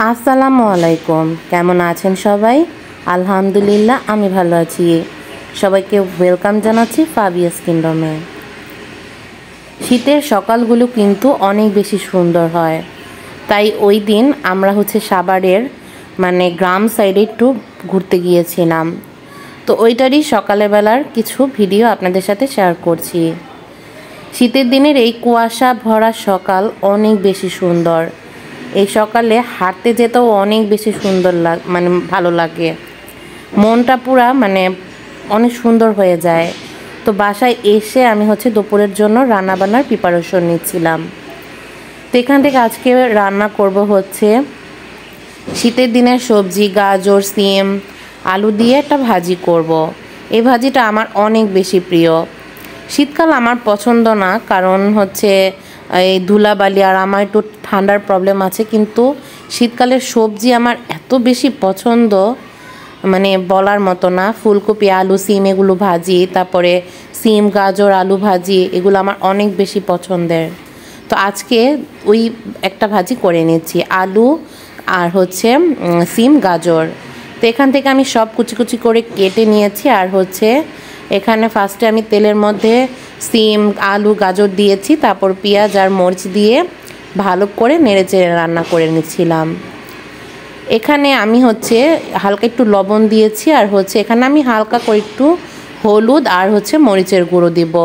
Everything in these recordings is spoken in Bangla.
আসসালামু আলাইকুম। কেমন আছেন সবাই? আলহামদুলিল্লাহ আমি ভালো আছি। সবাইকে ওয়েলকাম জানাচ্ছি ফাবিয়াস কিংডমে। শীতের সকালগুলো কিন্তু অনেক বেশি সুন্দর হয়, তাই ওই দিন আমরা সাভারের গ্রাম সাইডে একটু ঘুরতে গিয়েছিলাম। তো ওইটারই সকালের বেলার কিছু ভিডিও আপনাদের সাথে শেয়ার করছি। শীতের দিনের এই কুয়াশা ভরা সকাল অনেক বেশি সুন্দর। এই সকালে হাঁটতে যেতেও অনেক বেশি সুন্দর ভালো লাগে, মনটা পুরা অনেক সুন্দর হয়ে যায়। তো বাসায় এসে আমি দুপুরের জন্য রান্না বান্নার প্রিপারেশন নিচ্ছিলাম। তো এখান থেকে আজকে রান্না করব শীতের দিনের সবজি গাজর সিম আলু দিয়ে একটা ভাজি করব। এই ভাজিটা আমার অনেক বেশি প্রিয়। শীতকাল আমার পছন্দ না, কারণ এই ধুলাবালি আর আমার একটু ঠান্ডার প্রবলেম আছে, কিন্তু শীতকালের সবজি আমার এত বেশি পছন্দ বলার মতো না। ফুলকপি আলু সিম এগুলো ভাজি, তারপরে সিম গাজর আলু ভাজি, এগুলো আমার অনেক বেশি পছন্দের। তো আজকে ওই একটা ভাজি করে নিচ্ছি, আলু আর সিম গাজর। তো এখান থেকে আমি সব কুচি কুচি করে কেটে নিয়েছি। আর এখানে ফার্স্টে আমি তেলের মধ্যে সিম আলু গাজর দিয়েছি, তারপর পেঁয়াজ আর মরিচ দিয়ে ভালো করে নেড়েচেড়ে রান্না করে নিচ্ছিলাম। এখানে আমি হালকা একটু লবণ দিয়েছি, আর এখানে আমি হালকা করে একটু হলুদ আর মরিচের গুঁড়ো দিব।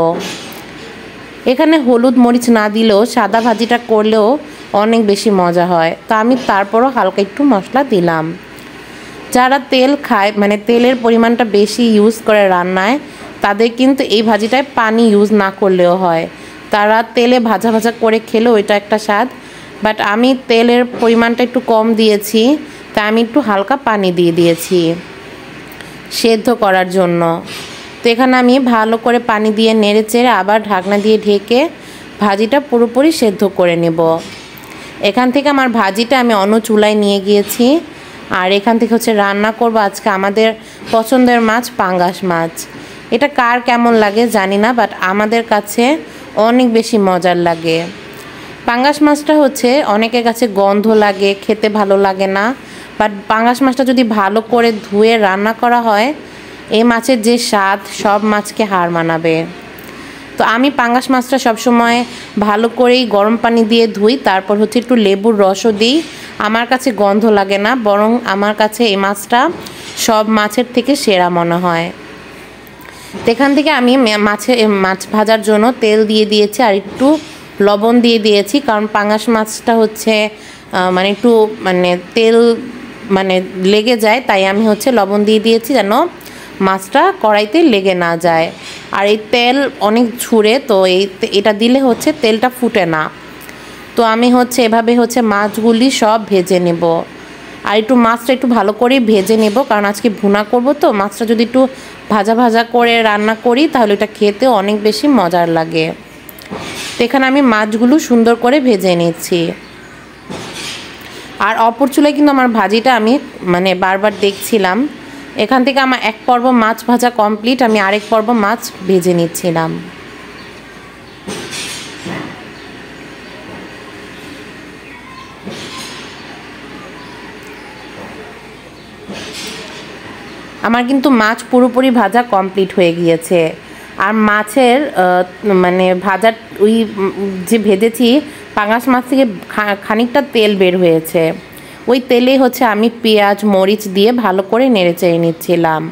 এখানে হলুদ মরিচ না দিলেও সাদা ভাজিটা করলেও অনেক বেশি মজা হয়, তো আমি তারপরও হালকা একটু মশলা দিলাম। যারা তেল খায় তেলের পরিমাণটা বেশি ইউজ করে রান্নায়, তাদের কিন্তু এই ভাজিটায় পানি ইউজ না করলেও হয়। তারা তেলে ভাজা ভাজা করে খেলেও এটা একটা স্বাদ, বাট আমি তেলের পরিমাণটা একটু কম দিয়েছি, তাই আমি একটু হালকা পানি দিয়ে দিয়েছি সেদ্ধ করার জন্য। তো এখানে আমি ভালো করে পানি দিয়ে নেড়ে চেড়ে আবার ঢাকনা দিয়ে ঢেকে ভাজিটা পুরোপুরি সেদ্ধ করে নেব। এখান থেকে আমার ভাজিটা আমি অন্য চুলায় নিয়ে গিয়েছি। আর এখান থেকে রান্না করব আজকে আমাদের পছন্দের মাছ পাঙ্গাস মাছ। এটা কার কেমন লাগে জানি না, বাট আমাদের কাছে অনেক বেশি মজার লাগে। পাঙ্গাস মাছটা অনেকের কাছে গন্ধ লাগে, খেতে ভালো লাগে না, বাট পাঙ্গাস মাছটা যদি ভালো করে ধুয়ে রান্না করা হয়, এই মাছের যে স্বাদ সব মাছকে হার মানাবে। তো আমি পাঙ্গাস মাছটা সবসময় ভালো করেই গরম পানি দিয়ে ধুই, তারপর একটু লেবুর রসও দিই। আমার কাছে গন্ধ লাগে না, বরং আমার কাছে এই মাছটা সব মাছের থেকে সেরা মনে হয়। তো এখান থেকে আমি মাছ ভাজার জন্য তেল দিয়ে দিয়েছি আর একটু লবণ দিয়ে দিয়েছি, কারণ পাঙ্গাস মাছটা একটু তেল লেগে যায়, তাই আমি লবণ দিয়ে দিয়েছি যেন মাছটা কড়াইতে লেগে না যায়। আর এই তেল অনেক ঝুরে, তো এটা দিলে তেলটা ফুটে না। তো আমি এভাবে মাছগুলি সব ভেজে নেব। আর একটু মাছটা একটু ভালো করে ভেজে নেব, কারণ আজকে ভুনা করব। তো মাছটা যদি একটু ভাজা ভাজা করে রান্না করি, তাহলে এটা খেতে অনেক বেশি মজার লাগে। তো এখানে আমি মাছগুলো সুন্দর করে ভেজে নিচ্ছি। আর অপর চুলায় কিন্তু আমার ভাজিটা আমি বারবার দেখছিলাম। এখান থেকে আমার এক পর্ব মাছ ভাজা কমপ্লিট, আমি আরেক পর্ব মাছ ভেজে নিচ্ছিলাম। আমার কিন্তু মাছ পুরোপুরি ভাজা কমপ্লিট হয়ে গিয়েছে। আর মাছের ভাজার ওই যে ভেজেছি পাঙ্গাস মাছ থেকে খানিকটা তেল বের হয়েছে, ওই তেলেই আমি পেঁয়াজ মরিচ দিয়ে ভালো করে নেড়ে চেড়ে নিচ্ছিলাম।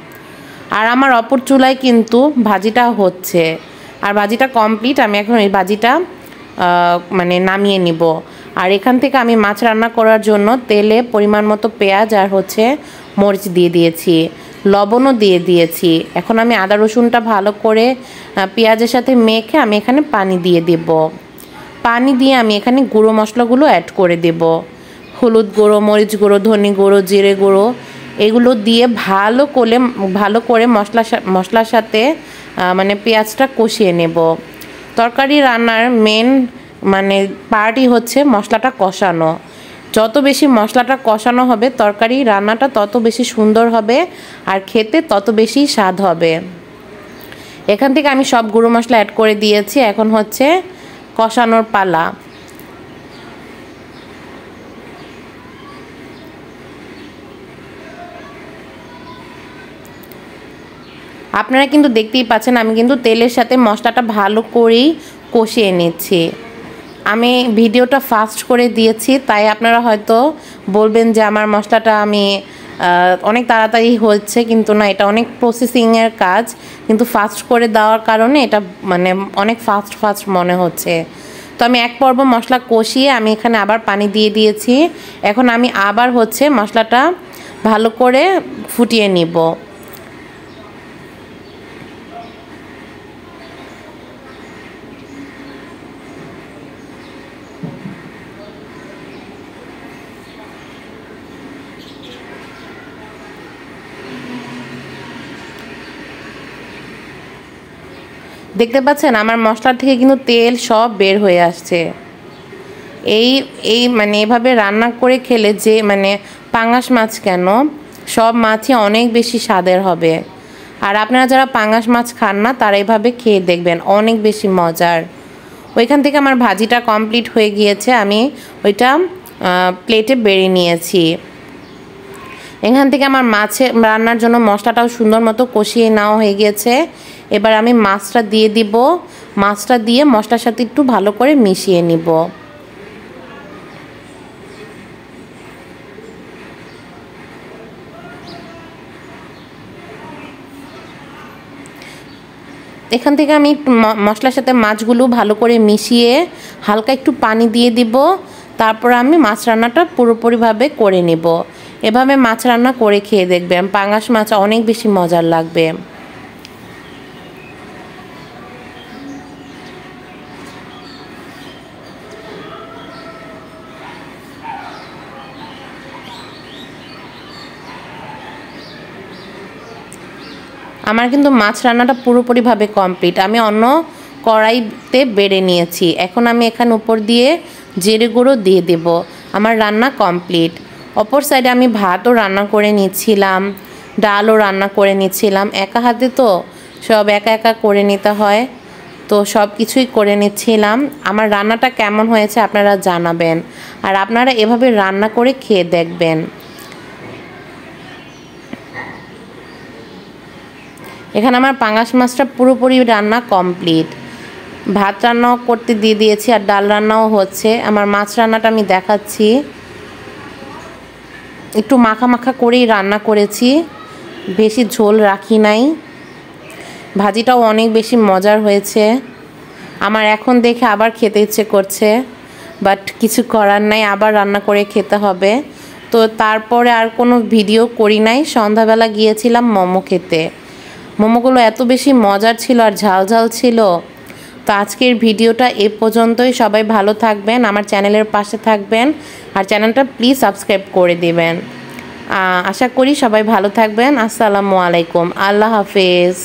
আর আমার অপর চুলায় কিন্তু ভাজিটা হচ্ছে, আর ভাজিটা কমপ্লিট। আমি এখন এই ভাজিটা নামিয়ে নিব। আর এখান থেকে আমি মাছ রান্না করার জন্য তেলে পরিমাণ মতো পেঁয়াজ আর মরিচ দিয়ে দিয়েছি, লবণও দিয়ে দিয়েছি। এখন আমি আদা রসুনটা ভালো করে পেঁয়াজের সাথে মেখে আমি এখানে পানি দিয়ে দেব। পানি দিয়ে আমি এখানে গুঁড়ো মশলাগুলো অ্যাড করে দেব, হলুদ গুঁড়ো মরিচ গুঁড়ো ধনে গুঁড়ো জিরে গুঁড়ো, এগুলো দিয়ে ভালো করে মশলার সাথে পেঁয়াজটা কষিয়ে নেব। তরকারি রান্নার মেন পার্টই মশলাটা কষানো। যত বেশি মশলাটা কষানো হবে তরকারি রান্নাটা তত বেশি সুন্দর হবে, আর খেতে তত বেশি স্বাদ হবে। এখান থেকে আমি সব গুঁড়ো মশলা অ্যাড করে দিয়েছি, এখন কষানোর পালা। আপনারা কিন্তু দেখতেই পাচ্ছেন আমি কিন্তু তেলের সাথে মশলাটা ভালো করেই কষিয়ে নিচ্ছি। আমি ভিডিওটা ফাস্ট করে দিয়েছি, তাই আপনারা হয়তো বলবেন যে আমার মশলাটা আমি অনেক তাড়াতাড়ি হচ্ছে, কিন্তু না, এটা অনেক প্রসেসিংয়ের কাজ, কিন্তু ফাস্ট করে দেওয়ার কারণে এটা মানে অনেক ফাস্ট মনে হচ্ছে। তো আমি এক পর্ব মশলা কষিয়ে আমি এখানে আবার পানি দিয়ে দিয়েছি। এখন আমি আবার হচ্ছে মশলাটা ভালো করে ফুটিয়ে নিব। দেখতে পাচ্ছেন আমার মশলা থেকে কিন্তু তেল সব বের হয়ে আসছে। এই মানে এভাবে রান্না করে খেলে যে মানে পাঙ্গাস মাছ কেন, সব মাছই অনেক বেশি স্বাদের হবে। আর আপনারা যারা পাঙ্গাস মাছ খান না তারা এভাবে খেয়ে দেখবেন, অনেক বেশি মজার। ওইখান থেকে আমার ভাজিটা কমপ্লিট হয়ে গিয়েছে, আমি ওইটা প্লেটে বেড়ে নিয়েছি। এখান থেকে আমার মাছে রান্নার জন্য মশলাটাও সুন্দর মতো কষিয়ে নেওয়া হয়ে গিয়েছে। এবার আমি মাছটা দিয়ে দিব। মাছটা দিয়ে মশলার সাথে একটু ভালো করে মিশিয়ে নিব। এখান থেকে আমি মশলার সাথে মাছগুলো ভালো করে মিশিয়ে হালকা একটু পানি দিয়ে দিব। তারপর আমি মাছ রান্নাটা পুরোপুরিভাবে করে নেব। এভাবে মাছ রান্না করে খেয়ে দেখবেন, পাঙ্গাস মাছ অনেক বেশি মজার লাগবে। আমার কিন্তু মাছ রান্নাটা পুরোপুরিভাবে কমপ্লিট। আমি অন্য কড়াইতে বেড়ে নিয়েছি। এখন আমি এখানে উপর দিয়ে জিরে গুঁড়ো দিয়ে দেব। আমার রান্না কমপ্লিট। অপর সাইডে আমি ভাতও রান্না করে নিচ্ছিলাম, ডালও রান্না করে নিচ্ছিলাম। একা হাতে তো সব একা একা করে নিতে হয়, তো সব কিছুই করে নিচ্ছিলাম। আমার রান্নাটা কেমন হয়েছে আপনারা জানাবেন, আর আপনারা এভাবে রান্না করে খেয়ে দেখবেন। এখানে আমার পাঙ্গাস মাছটা পুরোপুরি রান্না কমপ্লিট। ভাত রান্নাও করতে দিয়ে দিয়েছি আর ডাল রান্নাও হচ্ছে। আমার মাছ রান্নাটা আমি দেখাচ্ছি। একটু মাখা মাখা করেই রান্না করেছি, বেশি ঝোল রাখি নাই। ভাজিটাও অনেক বেশি মজার হয়েছে। আমার এখন দেখে আবার খেতে ইচ্ছে করছে, বাট কিছু করার নাই, আবার রান্না করে খেতে হবে। তো তারপরে আর কোনো ভিডিও করি নাই। সন্ধ্যাবেলা গিয়েছিলাম মোমো খেতে। মোমোগুলো এত বেশি মজার ছিল আর ঝাল ঝাল ছিল। তো আজকের ভিডিওটা এ পর্যন্তই। সবাই ভালো থাকবেন, আমার চ্যানেলের পাশে থাকবেন, আর চ্যানেলটা প্লিজ সাবস্ক্রাইব করে দিবেন। আশা করি সবাই ভালো থাকবেন। আসসালামু আলাইকুম, আল্লাহ হাফেজ।